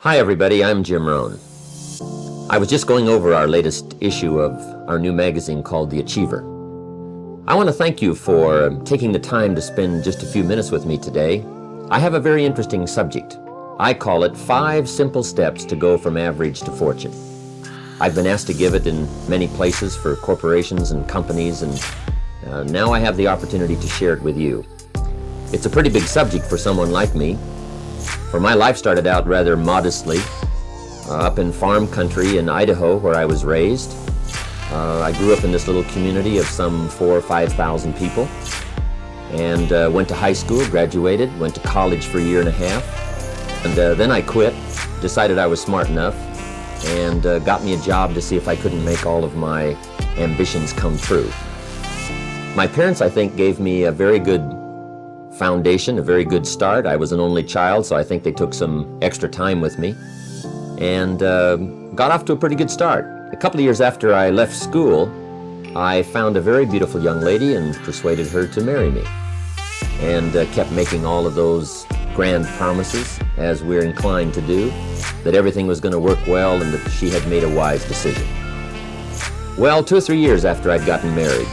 Hi everybody, I'm Jim Rohn. I was just going over our latest issue of our new magazine called The Achiever. I want to thank you for taking the time to spend just a few minutes with me today. I have a very interesting subject. I call it 5 Simple Steps to Go from Average to Fortune. I've been asked to give it in many places for corporations and companies, and now I have the opportunity to share it with you. It's a pretty big subject for someone like me. For my life started out rather modestly, up in farm country in Idaho where I was raised. I grew up in this little community of some 4,000 or 5,000 people, and went to high school, graduated, went to college for a year and a half, and then I quit, decided I was smart enough, and got me a job to see if I couldn't make all of my ambitions come true. My parents, I think, gave me a very good foundation, a very good start. I was an only child, so I think they took some extra time with me and got off to a pretty good start. A couple of years after I left school, I found a very beautiful young lady and persuaded her to marry me, and kept making all of those grand promises, as we're inclined to do, that everything was going to work well and that she had made a wise decision. Well, 2 or 3 years after I'd gotten married,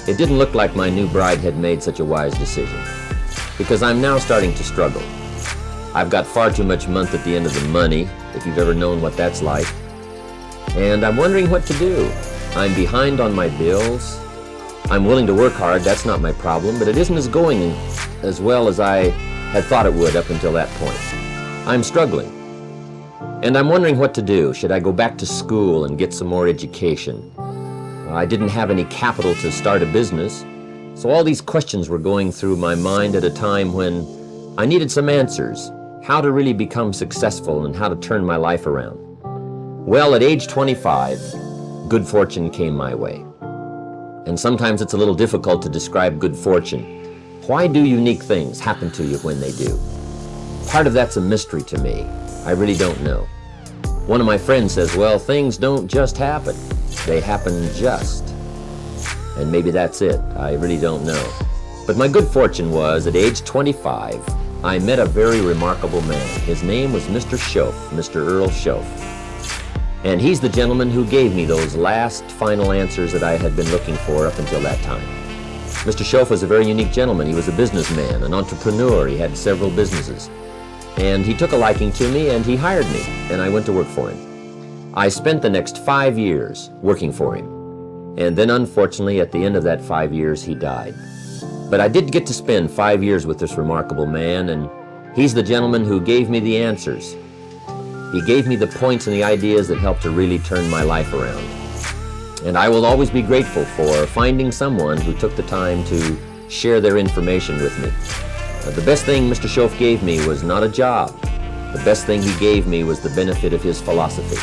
it didn't look like my new bride had made such a wise decision, because I'm now starting to struggle. I've got far too much month at the end of the money, if you've ever known what that's like, and I'm wondering what to do. I'm behind on my bills. I'm willing to work hard, that's not my problem, but it isn't going as well as I had thought it would up until that point. I'm struggling, and I'm wondering what to do. Should I go back to school and get some more education? I didn't have any capital to start a business, so all these questions were going through my mind at a time when I needed some answers, how to really become successful and how to turn my life around. Well, at age 25, good fortune came my way. And sometimes it's a little difficult to describe good fortune. Why do unique things happen to you when they do? Part of that's a mystery to me. I really don't know. One of my friends says, well, things don't just happen. They happen just. And maybe that's it. I really don't know. But my good fortune was, at age 25, I met a very remarkable man. His name was Mr. Schoaf, Mr. Earl Schoaf. And he's the gentleman who gave me those last final answers that I had been looking for up until that time. Mr. Schoaf was a very unique gentleman. He was a businessman, an entrepreneur. He had several businesses. And he took a liking to me, and he hired me, and I went to work for him. I spent the next 5 years working for him. And then, unfortunately, at the end of that 5 years, he died. But I did get to spend 5 years with this remarkable man, and he's the gentleman who gave me the answers. He gave me the points and the ideas that helped to really turn my life around. And I will always be grateful for finding someone who took the time to share their information with me. The best thing Mr. Schoaf gave me was not a job. The best thing he gave me was the benefit of his philosophy.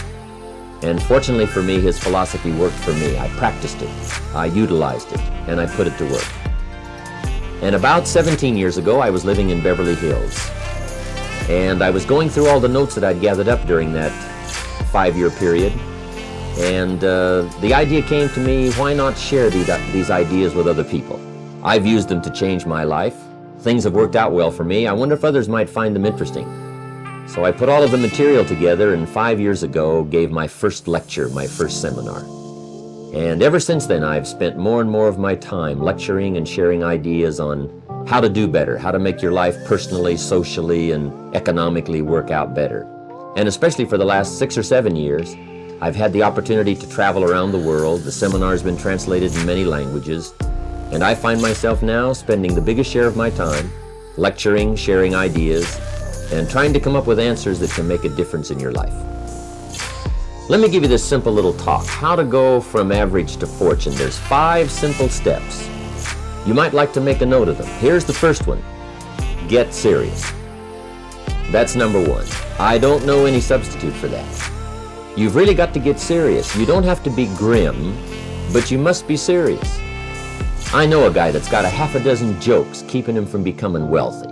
And fortunately for me, his philosophy worked for me. I practiced it, I utilized it, and I put it to work. And about 17 years ago, I was living in Beverly Hills. And I was going through all the notes that I'd gathered up during that 5-year period. And the idea came to me, why not share these ideas with other people? I've used them to change my life. Things have worked out well for me. I wonder if others might find them interesting. So I put all of the material together, and 5 years ago gave my first lecture, my first seminar. And ever since then, I've spent more and more of my time lecturing and sharing ideas on how to do better, how to make your life personally, socially, and economically work out better. And especially for the last 6 or 7 years, I've had the opportunity to travel around the world. The seminar's been translated in many languages, and I find myself now spending the biggest share of my time lecturing, sharing ideas, and trying to come up with answers that can make a difference in your life. Let me give you this simple little talk, how to go from average to fortune. There's 5 simple steps. You might like to make a note of them. Here's the first one. Get serious. That's number 1. I don't know any substitute for that. You've really got to get serious. You don't have to be grim, but you must be serious. I know a guy that's got a half a dozen jokes keeping him from becoming wealthy.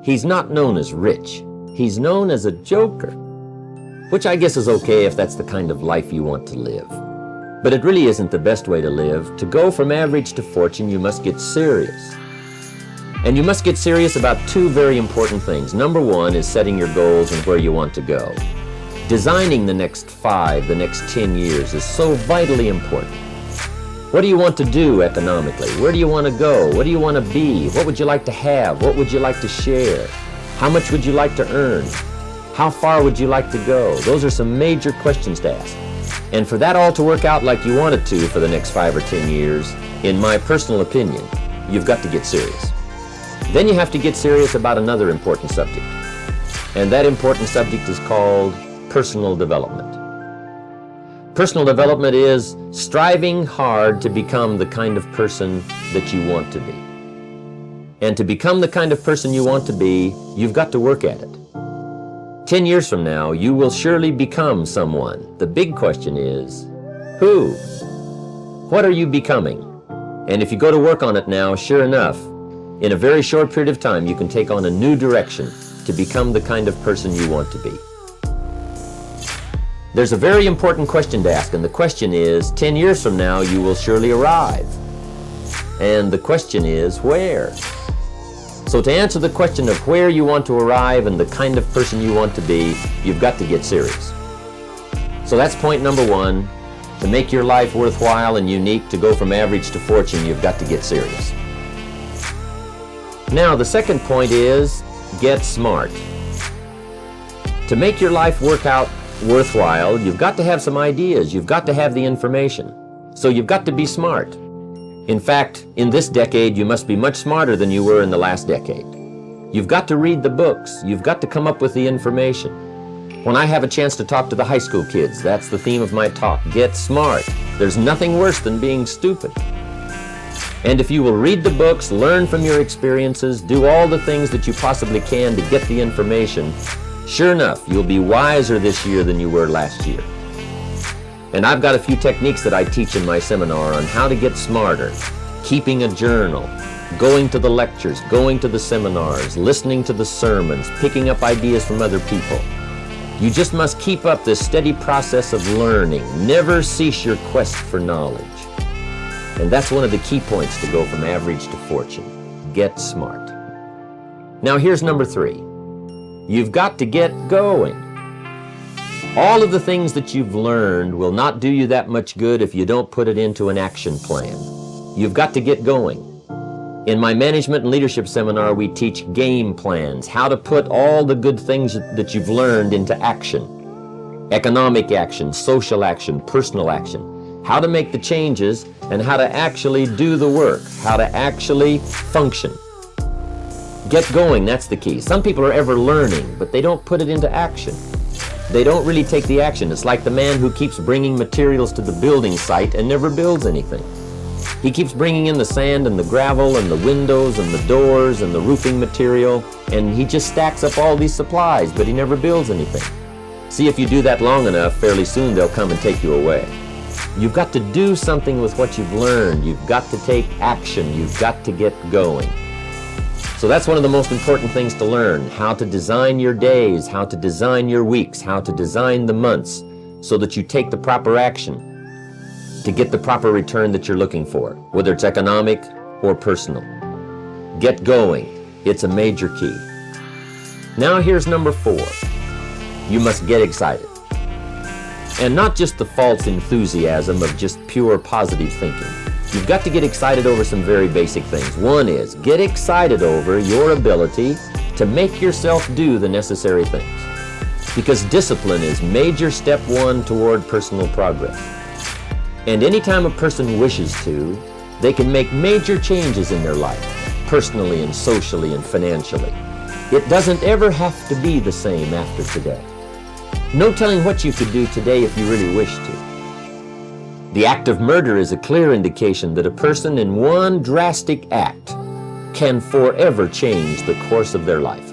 He's not known as rich. He's known as a joker, which I guess is okay if that's the kind of life you want to live. But it really isn't the best way to live. To go from average to fortune, you must get serious. And you must get serious about two very important things. Number one is setting your goals and where you want to go. Designing the next 5, the next 10 years is so vitally important. What do you want to do economically? Where do you want to go? What do you want to be? What would you like to have? What would you like to share? How much would you like to earn? How far would you like to go? Those are some major questions to ask. And for that all to work out like you want it to for the next 5 or 10 years, in my personal opinion, you've got to get serious. Then you have to get serious about another important subject. And that important subject is called personal development. Personal development is striving hard to become the kind of person that you want to be. And to become the kind of person you want to be, you've got to work at it. 10 years from now, you will surely become someone. The big question is, who? What are you becoming? And if you go to work on it now, sure enough, in a very short period of time, you can take on a new direction to become the kind of person you want to be. There's a very important question to ask, and the question is, 10 years from now, you will surely arrive. And the question is, where? So to answer the question of where you want to arrive and the kind of person you want to be, you've got to get serious. So that's point number one. To make your life worthwhile and unique, to go from average to fortune, you've got to get serious. Now, the second point is, get smart. To make your life work out worthwhile, you've got to have some ideas. You've got to have the information. So you've got to be smart. In fact, in this decade, you must be much smarter than you were in the last decade. You've got to read the books. You've got to come up with the information. When I have a chance to talk to the high school kids, that's the theme of my talk. Get smart. There's nothing worse than being stupid. And if you will read the books, learn from your experiences, do all the things that you possibly can to get the information, sure enough, you'll be wiser this year than you were last year. And I've got a few techniques that I teach in my seminar on how to get smarter. Keeping a journal, going to the lectures, going to the seminars, listening to the sermons, picking up ideas from other people. You just must keep up this steady process of learning. Never cease your quest for knowledge. And that's one of the key points to go from average to fortune. Get smart. Now here's number 3. You've got to get going. All of the things that you've learned will not do you that much good if you don't put it into an action plan. You've got to get going. In my management and leadership seminar, we teach game plans, how to put all the good things that you've learned into action. Economic action, social action, personal action. How to make the changes and how to actually do the work, how to actually function. Get going, that's the key. Some people are ever learning, but they don't put it into action. They don't really take the action. It's like the man who keeps bringing materials to the building site and never builds anything. He keeps bringing in the sand and the gravel and the windows and the doors and the roofing material, and he just stacks up all these supplies, but he never builds anything. See, if you do that long enough, fairly soon they'll come and take you away. You've got to do something with what you've learned. You've got to take action. You've got to get going. So that's one of the most important things to learn, how to design your days, how to design your weeks, how to design the months so that you take the proper action to get the proper return that you're looking for, whether it's economic or personal. Get going. It's a major key. Now here's number 4. You must get excited. And not just the false enthusiasm of just pure positive thinking. You've got to get excited over some very basic things. One is, get excited over your ability to make yourself do the necessary things. Because discipline is major step 1 toward personal progress. And anytime a person wishes to, they can make major changes in their life, personally and socially and financially. It doesn't ever have to be the same after today. No telling what you could do today if you really wish to. The act of murder is a clear indication that a person in one drastic act can forever change the course of their life.